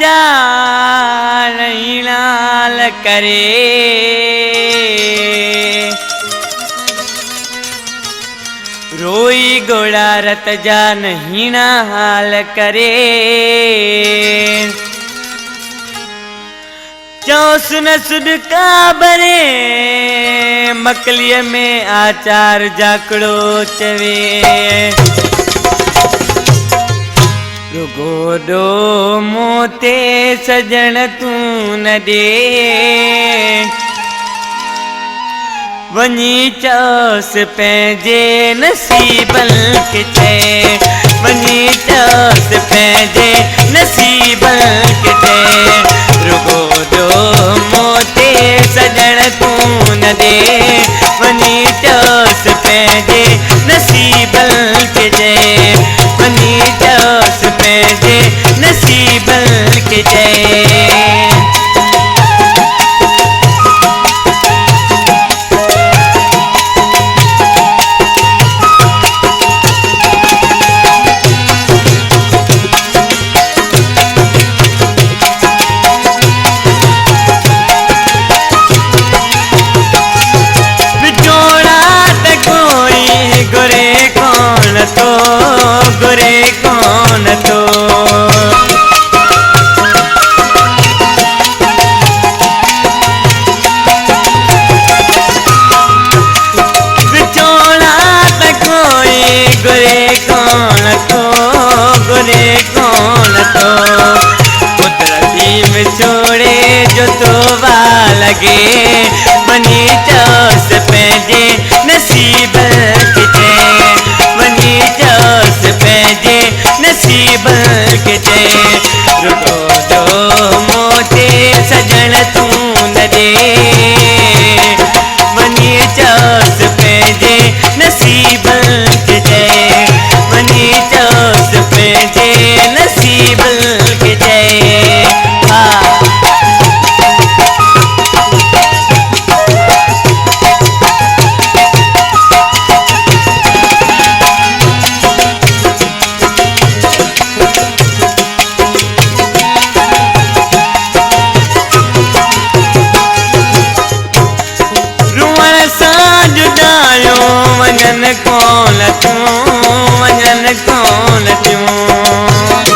जा लाल करे रोई गोड़ा रत जा नहीं ना हाल करे चौस न सुड का बरे मकलिय में आचार जाकड़ो चवे रुगोडो मोते सजन तू न दे वनी चौस पैजे नसीबल के चे वनी चौस पैजे नसीबल के चे रुगोडो मोते सजन तू न दे वनी चौस पैजे नसीबल के चे वनी चौस पैजे नसीबल के चे छोड़े जो तो लगे वनी चौस पैजे नसीब के चे वनी चौस पैजे नसीब के चे रुको जो मोते सजन तू न दे वनी चौस पैजे नसीब के चे वनी चौस पैजे नसीब के चे वजन कौन तू वजन कौन तू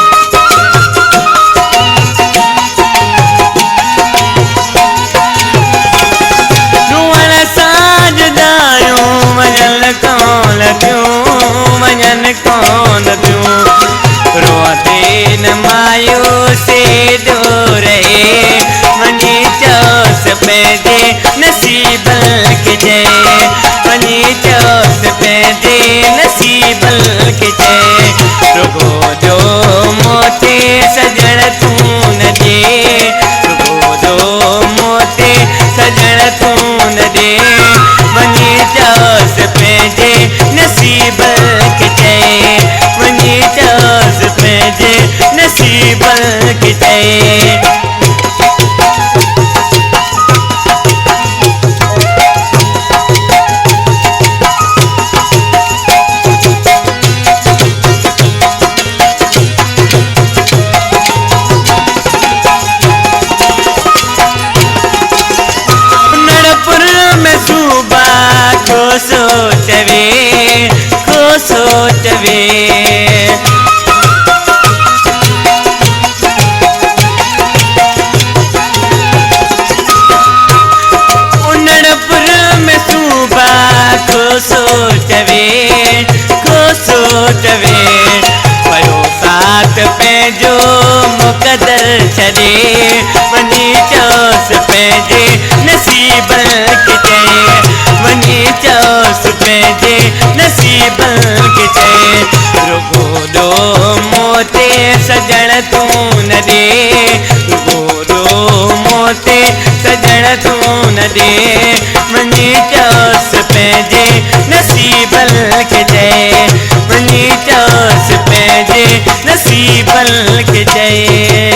रुअण साज दायो वजन कौन तू वजन कौन तू रोते न मायो से डोरे वनी चौस पैजे नसीब के जे वनी चौस पैजे नसीबल के चे रुगो जो मोते सजन तू न दे रुगो जो मोते सजन तू न दे वनी चौस पैजे नसीबल के चे वनी चौस पैजे नसीबल के चे सोचवे उन्नड़पुर में सूबा को सोचवे परो साथ पैजो मुकदर छदे वनी चौस पैजे नसीब के चे वनी चौस पैजे नसीब के चे रुगो दो मोते सजन तू न दे रुगो दो मोते सजन तू न दे वनी चौस पैजे नसीब के चे वनी चौस पैजे नसीब के चे